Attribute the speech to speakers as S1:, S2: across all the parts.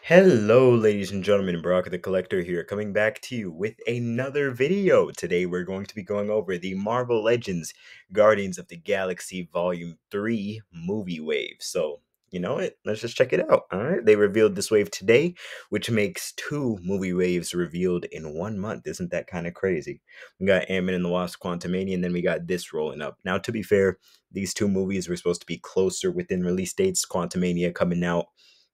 S1: Hello, ladies and gentlemen, Brock the Collector here, coming back to you with another video. Today, we're going to be going over the Marvel Legends Guardians of the Galaxy Volume 3 movie wave. So, you know what? Let's just check it out. All right, they revealed this wave today, which makes two movie waves revealed in 1 month. Isn't that kind of crazy? We got Ant-Man and the Wasp: Quantumania, and then we got this rolling up. Now, to be fair, these two movies were supposed to be closer within release dates. Quantumania coming out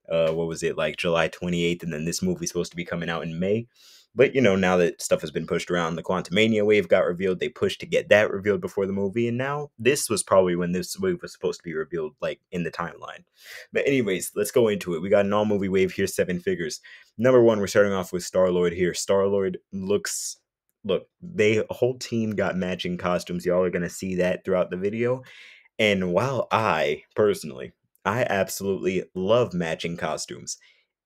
S1: what was it, like July 28th, and then this movie's supposed to be coming out in May. But now that stuff has been pushed around, the Quantumania wave got revealed. They pushed to get that revealed before the movie, and now this was probably when this wave was supposed to be revealed, like in the timeline. But anyways, let's go into it. We got an all movie wave here, seven figures. Number one, we're starting off with Star Lord here. Star Lord looks. Look, they a whole team got matching costumes. Y'all are gonna see that throughout the video. And while I absolutely love matching costumes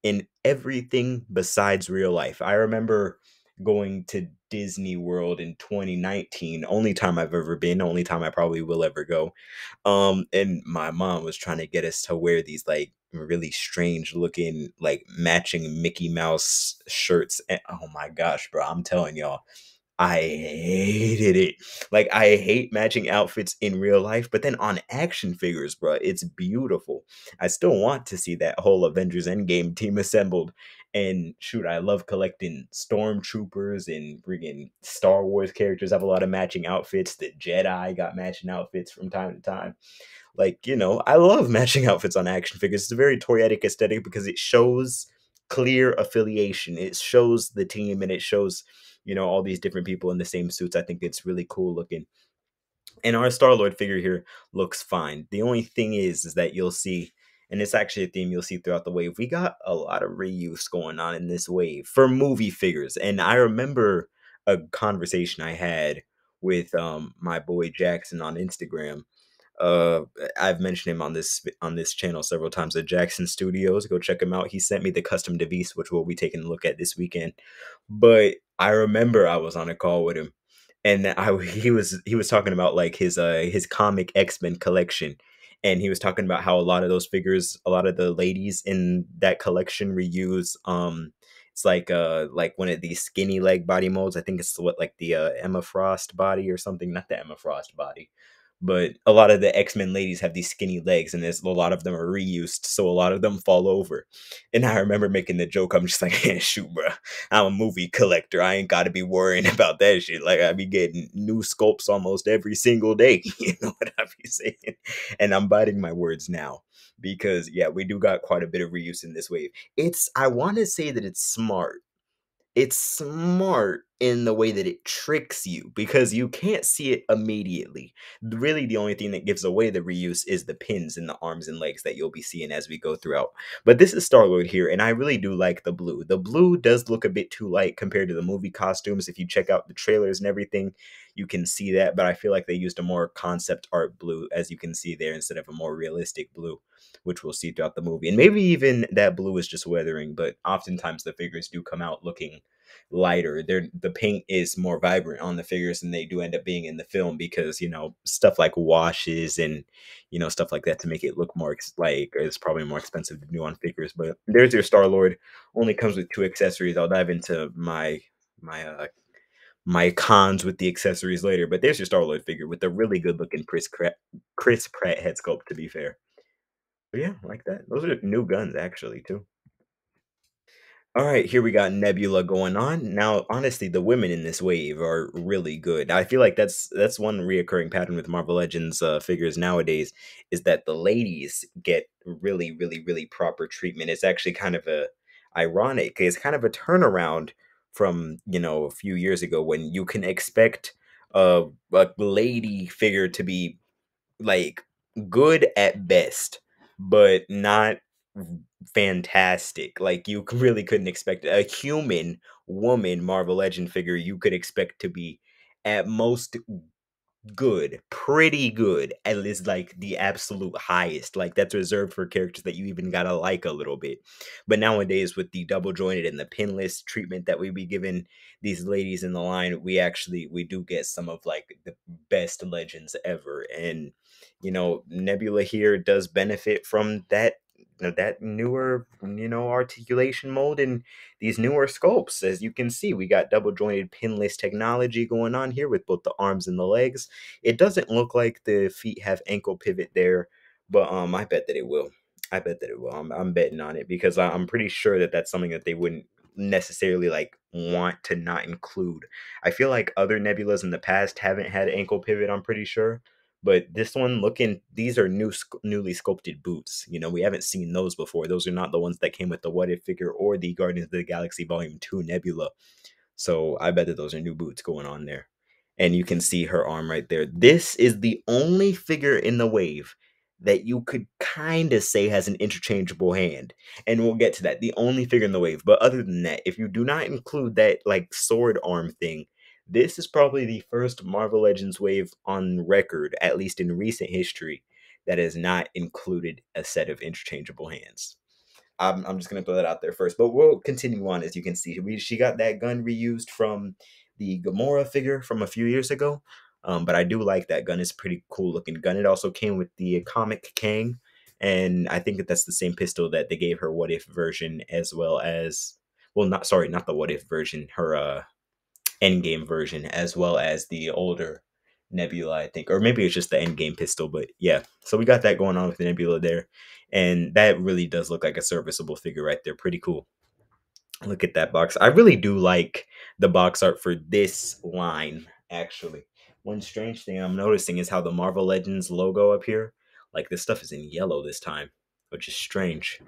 S1: in everything besides real life. I remember going to Disney World in 2019, only time I've ever been, only time I probably will ever go. And my mom was trying to get us to wear these like really strange looking like matching Mickey Mouse shirts. And oh my gosh, bro, I'm telling y'all, I hated it. Like, I hate matching outfits in real life, but then on action figures, bro, it's beautiful. I still want to see that whole Avengers Endgame team assembled. And shoot, I love collecting stormtroopers and friggin' Star Wars characters have a lot of matching outfits. The Jedi got matching outfits from time to time. Like, I love matching outfits on action figures. It's a very toyetic aesthetic because it shows clear affiliation. It shows the team and it shows, all these different people in the same suits. I think it's really cool looking. And our Star Lord figure here looks fine. The only thing is that you'll see, and it's actually a theme you'll see throughout the wave. We got a lot of reuse going on in this wave for movie figures. And I remember a conversation I had with my boy Jackson on Instagram. uh I've mentioned him on this channel several times, at Jackson Studios. Go check him out. He sent me the custom device, which we'll be taking a look at this weekend. But I remember I was on a call with him, and he was talking about like his comic X-Men collection, and he was talking about how a lot of those figures, a lot of the ladies in that collection reuse it's like one of these skinny leg body molds. I think it's what, like the Emma Frost body or something, not the Emma Frost body, but a lot of the X-Men ladies have these skinny legs, and there's a lot of them are reused, so a lot of them fall over. And I remember making the joke, I'm just like, yeah, shoot, bro, I'm a movie collector. I ain't got to be worrying about that shit. Like, I be getting new sculpts almost every single day. You know what I be saying? And I'm biting my words now because, yeah, we do got quite a bit of reuse in this wave. I want to say that it's smart in the way that it tricks you because you can't see it immediately. Really, the only thing that gives away the reuse is the pins in the arms and legs that you'll be seeing as we go throughout. But this is Star-Lord here, and I really do like the blue. The blue does look a bit too light compared to the movie costumes. If you check out the trailers and everything, you can see that, but I feel like they used a more concept art blue, as you can see there, instead of a more realistic blue, which we'll see throughout the movie. And maybe even that blue is just weathering, but oftentimes the figures do come out looking lighter. The paint is more vibrant on the figures than they do end up being in the film, because stuff like washes and stuff like that to make it look more like it's probably more expensive to do on figures. But there's your Star Lord. Only comes with two accessories. I'll dive into my cons with the accessories later. But there's your Star Lord figure with a really good looking Chris Pratt head sculpt, to be fair. But yeah, like that. Those are new guns actually too. All right, here we got Nebula going on. Now, honestly, the women in this wave are really good. I feel like that's one reoccurring pattern with Marvel Legends figures nowadays, is that the ladies get really, really, really proper treatment. It's actually kind of a ironic. It's kind of a turnaround from a few years ago, when you can expect a lady figure to be like good at best, but not fantastic. Like, you really couldn't expect a human woman Marvel Legend figure. You could expect to be at most good, pretty good, at least like the absolute highest. Like, that's reserved for characters that you even gotta like a little bit. But nowadays, with the double jointed and the pinless treatment that we be giving these ladies in the line, we do get some of like the best legends ever. And Nebula here does benefit from that that newer, articulation mold and these newer sculpts. As you can see, we got double jointed pinless technology going on here with both the arms and the legs. It doesn't look like the feet have ankle pivot there, but I bet that it will. I bet that it will. I'm betting on it because I'm pretty sure that that's something that they wouldn't necessarily like want to not include. I feel like other nebulas in the past haven't had ankle pivot, I'm pretty sure. But this one, looking, these are newly sculpted boots. We haven't seen those before. Those are not the ones that came with the What If figure or the Guardians of the Galaxy Volume 2 Nebula. So I bet that those are new boots going on there. And you can see her arm right there. This is the only figure in the wave that you could kind of say has an interchangeable hand. And we'll get to that. The only figure in the wave. But other than that, if you do not include that like sword arm thing, this is probably the first Marvel Legends wave on record, at least in recent history, that has not included a set of interchangeable hands. I'm just gonna throw that out there first, but we'll continue on. As you can see, she got that gun reused from the Gamora figure from a few years ago. But I do like that gun. It's a pretty cool looking gun. It also came with the comic Kang, and I think that that's the same pistol that they gave her What If version, as well as, well, not the What If version, her Endgame version, as well as the older Nebula, I think, or maybe it's just the Endgame pistol. But yeah, so we got that going on with the Nebula there, and that really does look like a serviceable figure right there. Pretty cool. Look at that box. I really do like the box art for this line. Actually, one strange thing I'm noticing is how the Marvel Legends logo up here, like this stuff is in yellow this time, which is strange.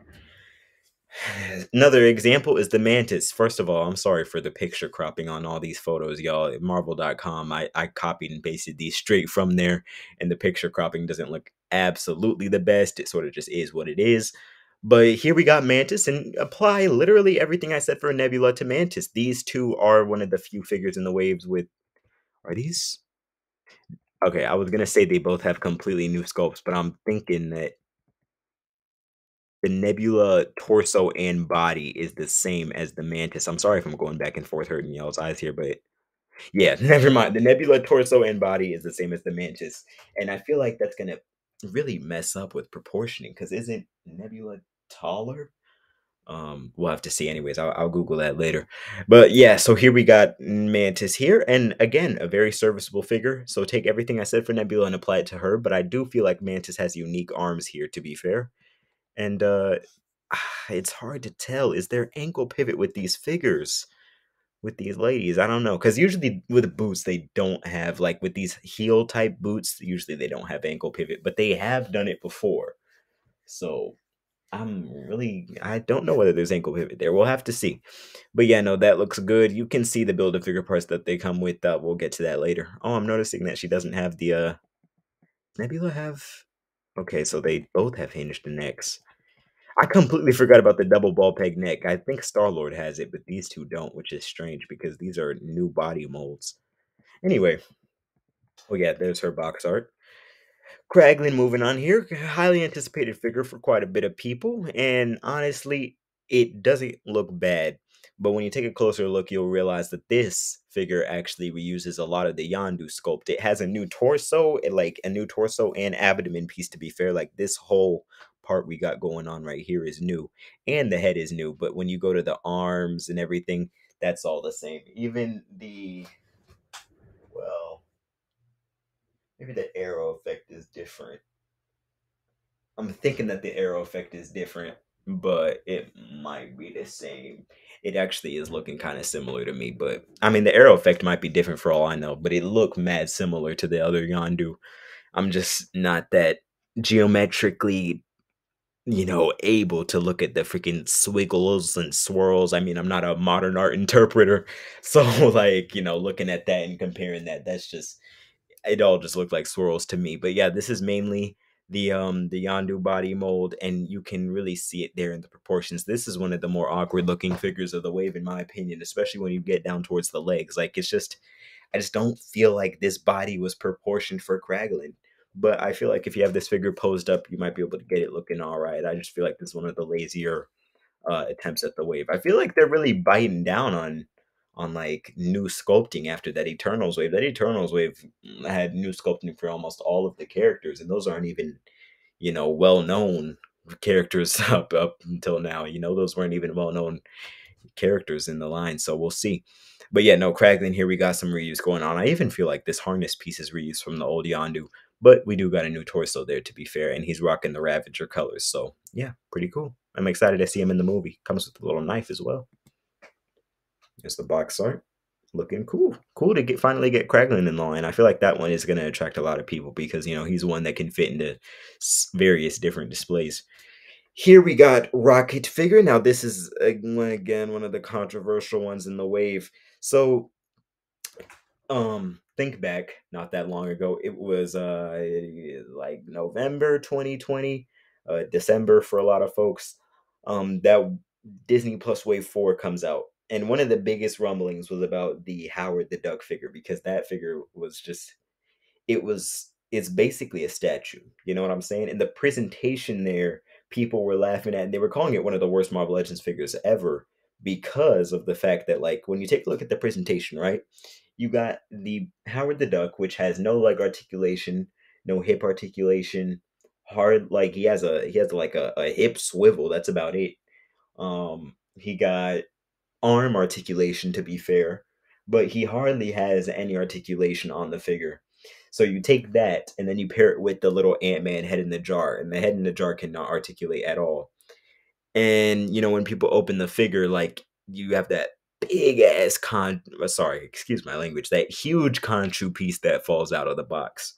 S1: Another example is the Mantis. First of all, I'm sorry for the picture cropping on all these photos, y'all. At Marvel.com, I copied and pasted these straight from there, and the picture cropping doesn't look absolutely the best. It sort of just is what it is. But here we got Mantis, and apply literally everything I said for Nebula to Mantis. These two are one of the few figures in the waves with. Are these? Okay, I was gonna say they both have completely new sculpts, but I'm thinking that the Nebula torso and body is the same as the Mantis. I'm sorry if I'm going back and forth hurting y'all's eyes here, but yeah, never mind. The Nebula torso and body is the same as the Mantis. And I feel like that's gonna really mess up with proportioning, because isn't Nebula taller? We'll have to see. Anyways, I'll Google that later. But yeah, so here we got Mantis here, and again, a very serviceable figure. So take everything I said for Nebula and apply it to her. But I do feel like Mantis has unique arms here, to be fair. And it's hard to tell. Is there ankle pivot with these figures? With these ladies? I don't know. Because usually with boots, they don't have, like with these heel type boots, usually they don't have ankle pivot, but they have done it before. So I don't know whether there's ankle pivot there. We'll have to see. But yeah, no, that looks good. You can see the Build-A-Figure parts that they come with. We'll get to that later. Oh, I'm noticing that she doesn't have the, Nebula have, okay, so they both have hinged necks. I completely forgot about the double ball peg neck. I think Star-Lord has it, but these two don't, which is strange because these are new body molds. Anyway, oh yeah, there's her box art. Kraglin moving on here. Highly anticipated figure for quite a bit of people, and honestly, it doesn't look bad. But when you take a closer look, you'll realize that this figure actually reuses a lot of the Yondu sculpt. It has a new torso, like a new torso and abdomen piece, to be fair. Like this whole part we got going on right here is new, and the head is new. But when you go to the arms and everything, that's all the same. Even the, well, maybe the arrow effect is different. I'm thinking that the arrow effect is different, but it might be the same. It actually is looking kind of similar to me, but I mean, the arrow effect might be different for all I know, but it looked mad similar to the other Yondu. I'm just not that geometrically, able to look at the freaking swiggles and swirls. I mean, I'm not a modern art interpreter. So, like, looking at that and comparing that, that's just, it all just looked like swirls to me. But yeah, this is mainly the Yondu body mold, and you can really see it there in the proportions. This is one of the more awkward looking figures of the wave, in my opinion, especially when you get down towards the legs. Like it's just, I just don't feel like this body was proportioned for Kraglin. But I feel like if you have this figure posed up, you might be able to get it looking all right. I just feel like this is one of the lazier attempts at the wave. I feel like they're really biting down on like new sculpting after that Eternals wave. That Eternals wave had new sculpting for almost all of the characters, and those aren't even well known characters up until now. Those weren't even well known characters in the line, so we'll see. But yeah, no, Kraglin here, we got some reuse going on. I even feel like this harness piece is reused from the old Yondu, but we do got a new torso there, to be fair, and he's rocking the Ravager colors. So yeah, pretty cool. I'm excited to see him in the movie. Comes with a little knife as well. There's the box art. Looking cool. Cool to finally get Kraglin in the line. I feel like that one is going to attract a lot of people because, he's one that can fit into various different displays. Here we got Rocket figure. Now this is again one of the controversial ones in the wave. So think back not that long ago. It was like November 2020, December for a lot of folks. That Disney Plus Wave 4 comes out. And one of the biggest rumblings was about the Howard the Duck figure because that figure was just it's basically a statue. You know what I'm saying? And the presentation there, people were laughing at, and they were calling it one of the worst Marvel Legends figures ever because of the fact that, like, when you take a look at the presentation, right? You got the Howard the Duck, which has no leg articulation, no hip articulation, hard like he has like a hip swivel. That's about it. He got arm articulation, to be fair, but he hardly has any articulation on the figure. So you take that and then you pair it with the little Ant-Man head in the jar, and the head in the jar cannot articulate at all. And when people open the figure, like, you have that big ass sorry, excuse my language, that huge Khonshu piece that falls out of the box.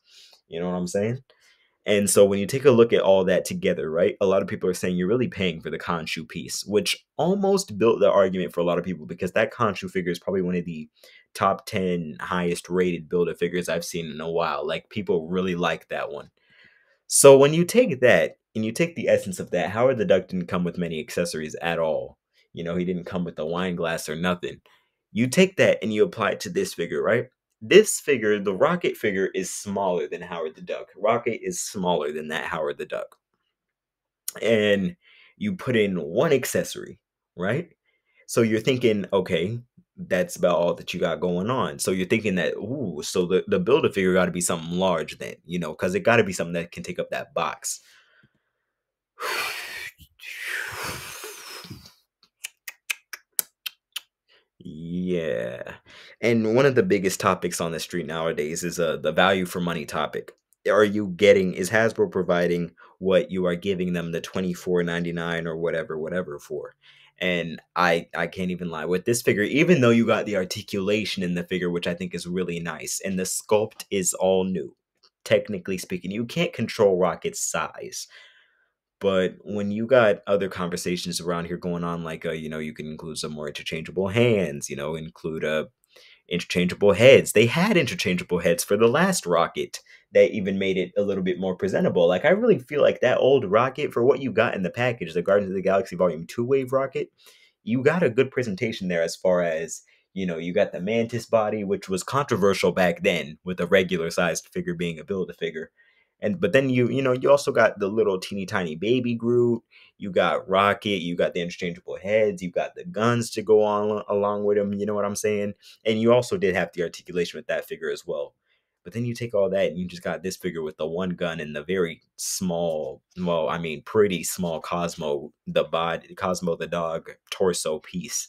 S1: You know what I'm saying? And so when you take a look at all that together, right, a lot of people are saying you're really paying for the Khonshu piece, which almost built the argument for a lot of people because that Khonshu figure is probably one of the top 10 highest rated build a figures I've seen in a while. Like, people really like that one. So when you take that and you take the essence of that, Howard the Duck didn't come with many accessories at all. He didn't come with a wine glass or nothing. You take that and you apply it to this figure, right? This figure, the Rocket figure, is smaller than Howard the Duck. Rocket is smaller than that Howard the Duck. And you put in one accessory, right? So you're thinking, okay, that's about all that you got going on. So you're thinking that, ooh, so the build a figure got to be something large then, because it got to be something that can take up that box. Yeah. And one of the biggest topics on the street nowadays is the value for money topic. Is Hasbro providing what you are giving them the 24.99 or whatever for? And I can't even lie with this figure, even though you got the articulation in the figure, which I think is really nice, and the sculpt is all new. Technically speaking, you can't control Rocket's size. But when you got other conversations around here going on, like, you can include some more interchangeable hands, include interchangeable heads. They had interchangeable heads for the last rocket that even made it a little bit more presentable. Like, I really feel like that old rocket, for what you got in the package, the Guardians of the Galaxy Volume 2 Wave rocket, you got a good presentation there as far as, you got the Mantis body, which was controversial back then with a regular sized figure being a Build-A-Figure. But then you also got the little teeny tiny baby Groot. You got Rocket. You got the interchangeable heads. You got the guns to go on along with him. You know what I'm saying? And you also did have the articulation with that figure as well. But then you take all that and you just got this figure with the one gun and the very small, well, I mean, pretty small Cosmo the dog torso piece.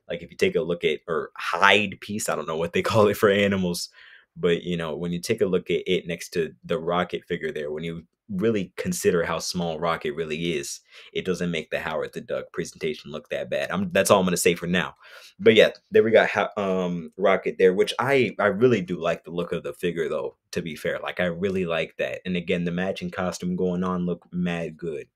S1: Like, if you take a look at, or hide piece, I don't know what they call it for animals, but when you take a look at it next to the Rocket figure there, when you really consider how small Rocket really is, it doesn't make the Howard the Duck presentation look that bad. That's all I'm gonna say for now. But yeah, there we got Rocket there, which I really do like the look of the figure though. To be fair, like, I really like that, and again, the matching costume going on look mad good.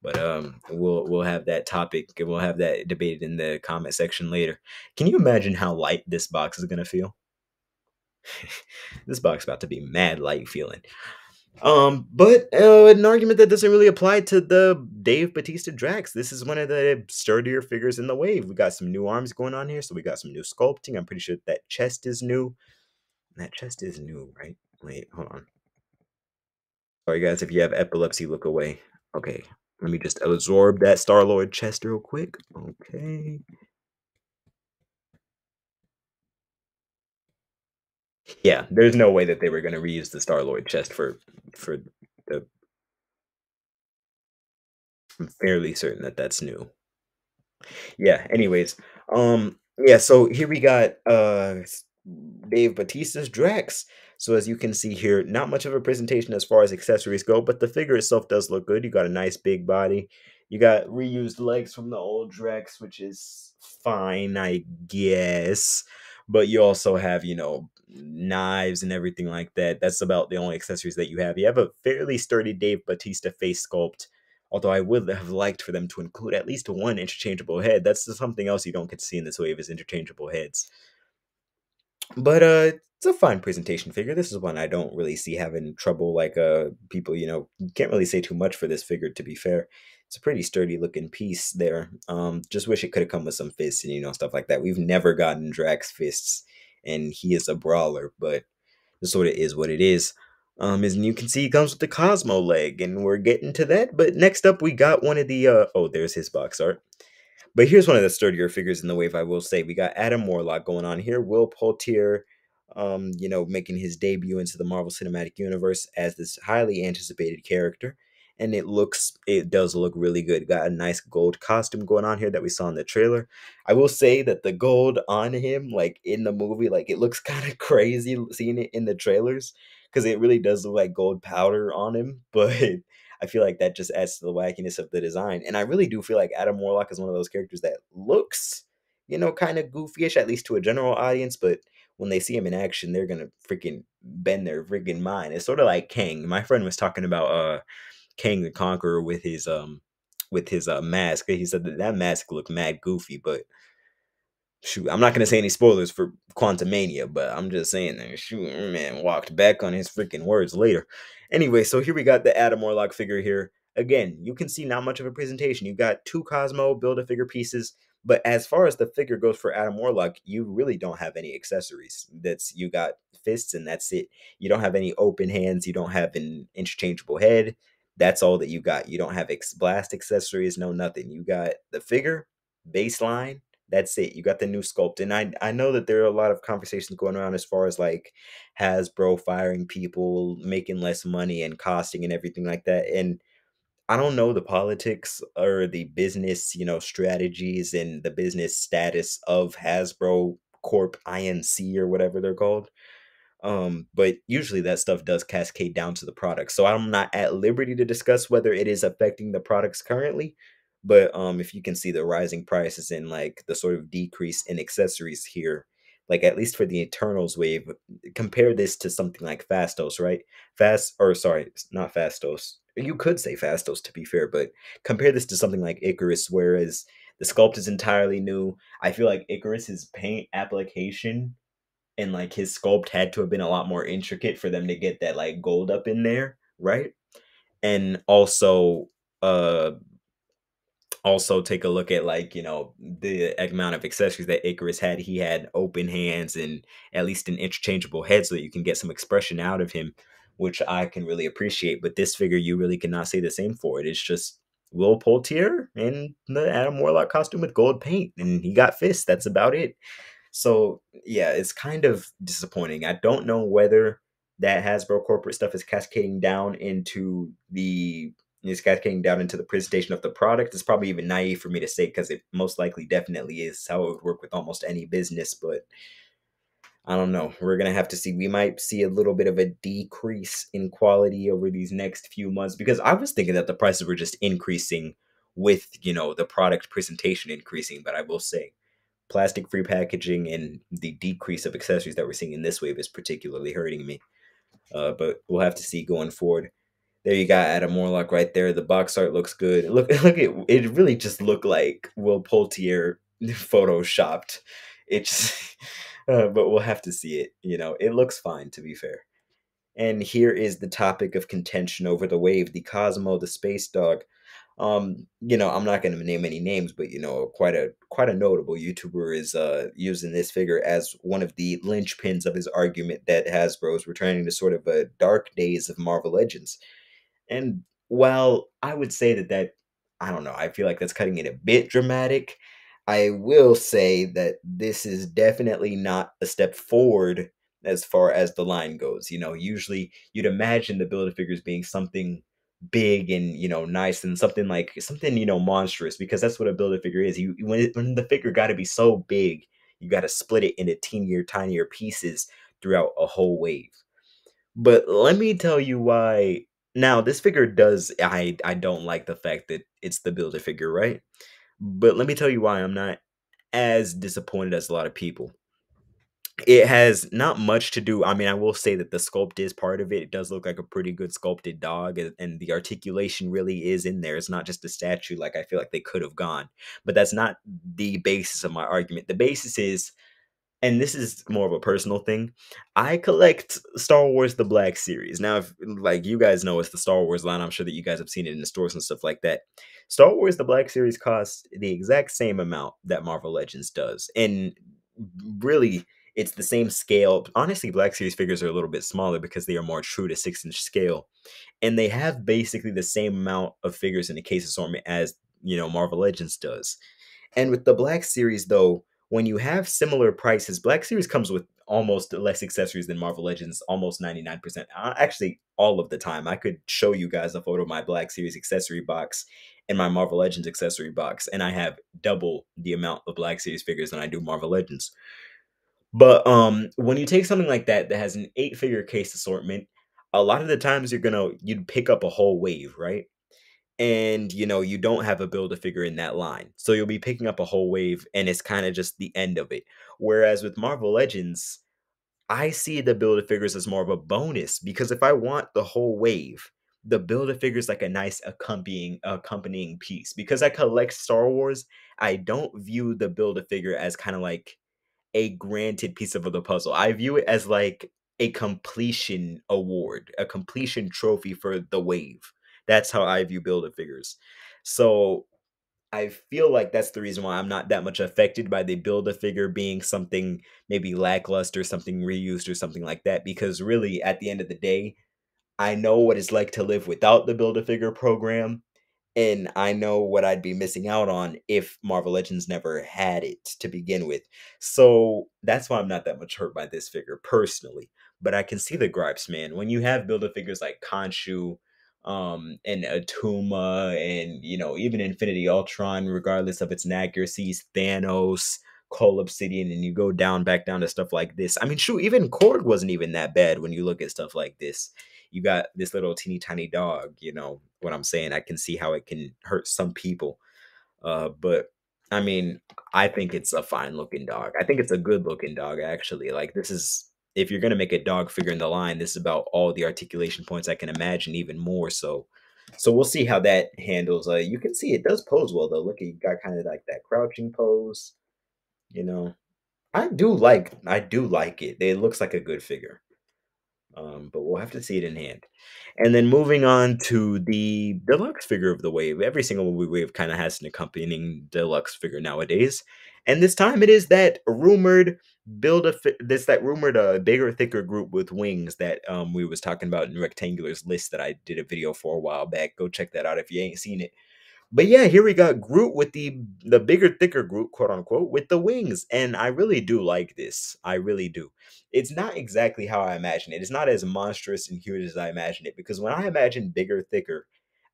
S1: But we'll have that topic. We'll have that debated in the comment section later. Can you imagine how light this box is gonna feel? This box about to be mad light feeling. But an argument that doesn't really apply to the Dave Batista Drax. This is one of the sturdier figures in the wave. We got some new arms going on here, so we got some new sculpting. I'm pretty sure that chest is new. That chest is new, right? Wait, hold on. Sorry, guys, if you have epilepsy, look away. Okay, let me just absorb that Star-Lord chest real quick. Okay. Yeah, there's no way that they were going to reuse the Star-Lord chest for the I'm fairly certain that that's new. Yeah, anyways, yeah, so here we got Dave Bautista's Drax. So as you can see here, not much of a presentation as far as accessories go, but the figure itself does look good. You got a nice big body. You got reused legs from the old Drax, which is fine, I guess. But you also have, knives and everything like that. That's about the only accessories that you have. You have a fairly sturdy Dave Batista face sculpt. Although I would have liked for them to include at least one interchangeable head. That's just something else you don't get to see in this wave is interchangeable heads. But it's a fine presentation figure. This is one I don't really see having trouble like people, you can't really say too much for this figure to be fair. It's a pretty sturdy looking piece there. Just wish it could have come with some fists and stuff like that. We've never gotten Drax fists and he is a brawler, but it sort of is what it is. As you can see, he comes with the Cosmo leg, and we're getting to that. But next up, we got one of the oh, there's his box art. But here's one of the sturdier figures in the wave, I will say. We got Adam Warlock going on here. Will Poultier, making his debut into the Marvel Cinematic Universe as this highly anticipated character. And it does look really good. Got a nice gold costume going on here that we saw in the trailer. I will say that the gold on him, like in the movie, like it looks kind of crazy seeing it in the trailers because it really does look like gold powder on him. But I feel like that just adds to the wackiness of the design. And I really do feel like Adam Warlock is one of those characters that looks, kind of goofyish, at least to a general audience, but when they see him in action, they're gonna freaking bend their freaking mind. It's sort of like Kang. My friend was talking about Kang the Conqueror with his mask. He said that mask looked mad goofy, but shoot, I'm not gonna say any spoilers for Quantumania, but I'm just saying that shoot, man walked back on his freaking words later. Anyway, so here we got the Adam Warlock figure here. Again, you can see not much of a presentation. You got two Cosmo Build-A-Figure pieces, but as far as the figure goes for Adam Warlock, you really don't have any accessories. You got fists and that's it. You don't have any open hands. You don't have an interchangeable head. That's all that you got. You don't have blast accessories, no nothing. You got the figure, baseline, that's it. You got the new sculpt. And I know that there are a lot of conversations going around as far as like Hasbro firing people, making less money and costing and everything like that. And I don't know the politics or the business, strategies and the business status of Hasbro Corp Inc. or whatever they're called. But usually that stuff does cascade down to the product. So I'm not at liberty to discuss whether it is affecting the products currently. But if you can see the rising prices and like the sort of decrease in accessories here, like at least for the Eternals wave, compare this to something like Fastos, right? Not Fastos. You could say Fastos to be fair, but compare this to something like Icarus, whereas the sculpt is entirely new. I feel like Icarus's paint application and like his sculpt had to have been a lot more intricate for them to get that like gold up in there, right? And uh also take a look at like the amount of accessories that Icarus had. He had open hands and at least an interchangeable head so that you can get some expression out of him, which I can really appreciate. But this figure you really cannot say the same for it. It's just Will Poultier in the Adam Warlock costume with gold paint, and he got fists. That's about it. So yeah, it's kind of disappointing. I don't know whether that Hasbro corporate stuff is cascading down into the presentation of the product. It's probably even naive for me to say because it most likely definitely is how it would work with almost any business, but I don't know. We're gonna have to see. We might see a little bit of a decrease in quality over these next few months because I was thinking that the prices were just increasing with the product presentation increasing, but I will say plastic free packaging and the decrease of accessories that we're seeing in this wave is particularly hurting me. But we'll have to see going forward. There you got Adam Warlock right there. The box art looks good. Look at it. Really just looked like Will Poultier photoshopped. It just, but we'll have to see it. It looks fine to be fair. And here is the topic of contention over the wave: the Cosmo, the space dog. I'm not going to name any names, but quite a notable YouTuber is using this figure as one of the linchpins of his argument that Hasbro is returning to sort of a dark days of Marvel Legends. And while I would say that I don't know, I feel like that's cutting it a bit dramatic. I will say that this is definitely not a step forward as far as the line goes. Usually you'd imagine the Build-A-Figures being something big and nice, and something monstrous, because that's what a build a figure is. When the figure got to be so big, you got to split it into teenier tinier pieces throughout a whole wave. But let me tell you why. Now, this figure does I don't like the fact that it's the build a figure, right? But let me tell you why I'm not as disappointed as a lot of people. It has not much to do. I mean, I will say that the sculpt is part of it. It does look like a pretty good sculpted dog, and the articulation really is in there. It's not just a statue like I feel like they could have gone. But that's not the basis of my argument. The basis is, and this is more of a personal thing, I collect Star Wars the Black Series. Now, if like you guys know, it's the Star Wars line. I'm sure that you guys have seen it in the stores and stuff like that. Star Wars the Black Series costs the exact same amount that Marvel Legends does. And really, it's the same scale. Honestly, Black Series figures are a little bit smaller because they are more true to 6-inch scale. And they have basically the same amount of figures in the case assortment as, Marvel Legends does. And with the Black Series, though, when you have similar prices, Black Series comes with almost less accessories than Marvel Legends, almost 99%. Actually, all of the time. I could show you guys a photo of my Black Series accessory box and my Marvel Legends accessory box, and I have double the amount of Black Series figures than I do Marvel Legends. But when you take something like that that has an 8-figure case assortment, a lot of the times you'd pick up a whole wave, right? And you don't have a build a figure in that line, so you'll be picking up a whole wave and it's kind of just the end of it. Whereas with Marvel Legends, I see the build a figures as more of a bonus, because if I want the whole wave, the build a figures like a nice accompanying piece. Because I collect Star Wars, I don't view the build a figure as kind of like a granted piece of the puzzle. I view it as like a completion award, a completion trophy for the wave. That's how I view build a figures. So I feel like that's the reason why I'm not that much affected by the build a figure being something maybe lackluster, something reused, or something like that. Because really, at the end of the day, I know what it's like to live without the build a figure program, and I know what I'd be missing out on if Marvel Legends never had it to begin with. So that's why I'm not that much hurt by this figure personally. But I can see the gripes, man. When you have build a figures like Khonshu, and Atuma, and even Infinity Ultron, regardless of its inaccuracies, Thanos, Cole Obsidian, and you go down back down to stuff like this. I mean, shoot, even Korg wasn't even that bad when you look at stuff like this. You got this little teeny tiny dog, what I'm saying. I can see how it can hurt some people. But I mean, I think it's a fine looking dog. I think it's a good looking dog, actually. Like, this is, if you're gonna make a dog figure in the line, this is about all the articulation points I can imagine, even more so we'll see how that handles. You can see it does pose well though. Look, he got kind of like that crouching pose, you know. I do like it. It looks like a good figure. But we'll have to see it in hand. And then moving on to the deluxe figure of the wave. Every single wave kind of has an accompanying deluxe figure nowadays. And this time it is that rumored that rumored bigger, thicker group with wings that we was talking about in Rectangular's list that I did a video for a while back. Go check that out if you ain't seen it. But yeah, here we got Groot with the bigger, thicker Groot, quote unquote, with the wings, and I really do like this. I really do. It's not exactly how I imagine it. It's not as monstrous and huge as I imagine it, because when I imagine bigger, thicker,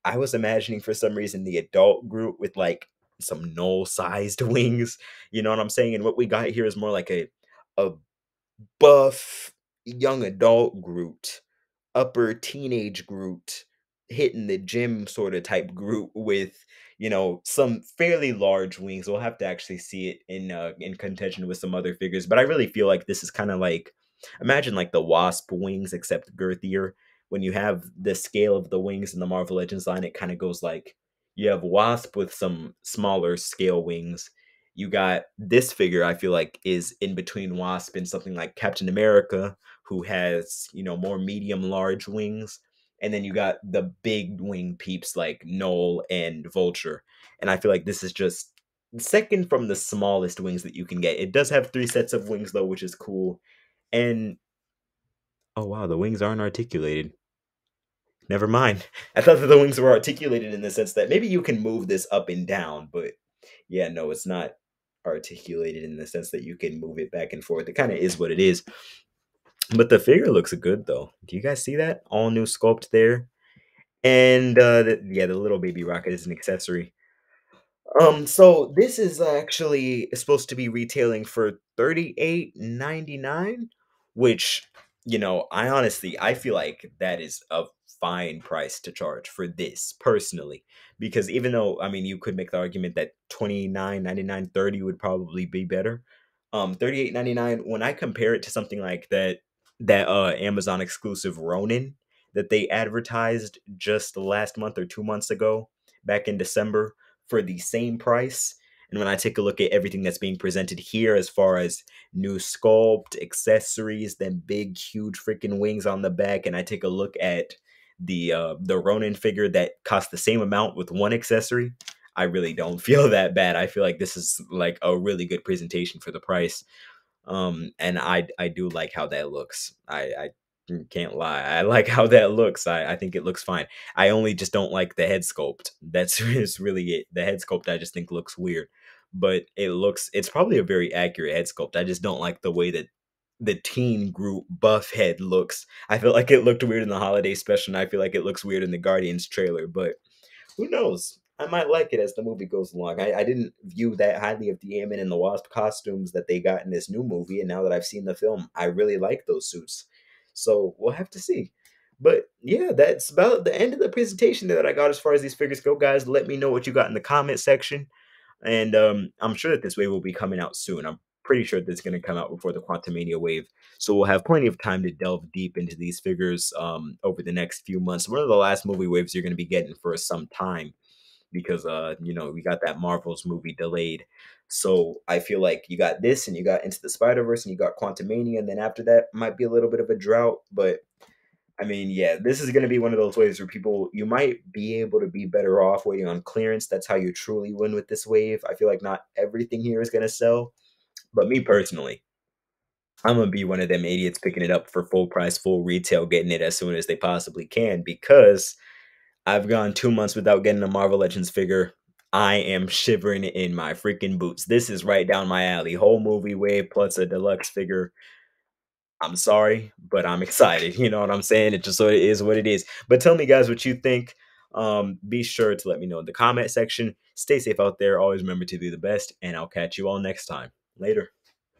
S1: I was imagining for some reason the adult Groot with like some null-sized wings. You know what I'm saying? And what we got here is more like a buff young adult Groot, upper teenage Groot, hitting the gym sort of type Groot with some fairly large wings. We'll have to actually see it in contention with some other figures, but I really feel like this is kind of like, imagine like the Wasp wings except girthier. When you have the scale of the wings in the Marvel Legends line, it kind of goes like, you have Wasp with some smaller scale wings. You got this figure, I feel like, is in between Wasp and something like Captain America, who has, more medium large wings. And then you got the big wing peeps like Knoll and Vulture. And I feel like this is just second from the smallest wings that you can get. It does have 3 sets of wings though, which is cool. And oh wow, the wings aren't articulated. Never mind. I thought that the wings were articulated in the sense that maybe you can move this up and down, but yeah, no, it's not articulated in the sense that you can move it back and forth. It kind of is what it is. But the figure looks good though. Do you guys see that? All new sculpt there. And yeah, the little baby rocket is an accessory. So this is actually supposed to be retailing for 38.99, which, I honestly I feel like that is a fine price to charge for this personally. Because even though, I mean, you could make the argument that 29.99, 30 would probably be better. 38.99, when I compare it to something like that Amazon exclusive Ronin that they advertised just last month or 2 months ago, back in December, for the same price. And when I take a look at everything that's being presented here, as far as new sculpt, accessories, then big, huge freaking wings on the back, and I take a look at the Ronin figure that cost the same amount with one accessory, I really don't feel that bad. I feel like this is like a really good presentation for the price. And I do like how that looks. I can't lie. I like how that looks. I think it looks fine. I only just don't like the head sculpt. That's is really it. The head sculpt I just think looks weird. But it's probably a very accurate head sculpt. I just don't like the way that the teen group buff head looks. I feel like it looked weird in the holiday special, and I feel like it looks weird in the Guardians trailer, but who knows? I might like it as the movie goes along. I didn't view that highly of the Ant-Man and the Wasp costumes that they got in this new movie, and now that I've seen the film, I really like those suits. So we'll have to see. But yeah, that's about the end of the presentation that I got as far as these figures go, guys. Let me know what you got in the comment section. And I'm sure that this wave will be coming out soon. I'm pretty sure that's going to come out before the Quantumania wave. So we'll have plenty of time to delve deep into these figures over the next few months. One of the last movie waves you're going to be getting for some time because we got that Marvels movie delayed. So I feel like you got this and you got Into the Spider-Verse and you got Quantumania, and then after that might be a little bit of a drought, but I mean, yeah, this is going to be one of those waves where people, you might be able to be better off waiting on clearance. That's how you truly win with this wave. I feel like not everything here is going to sell, but me personally, I'm going to be one of them idiots picking it up for full price, full retail, getting it as soon as they possibly can because I've gone 2 months without getting a Marvel Legends figure. I am shivering in my freaking boots. This is right down my alley. Whole movie wave plus a deluxe figure. I'm sorry, but I'm excited. You know what I'm saying? It just so it is what it is. But tell me, guys, what you think. Be sure to let me know in the comment section. Stay safe out there. Always remember to do the best, and I'll catch you all next time. Later.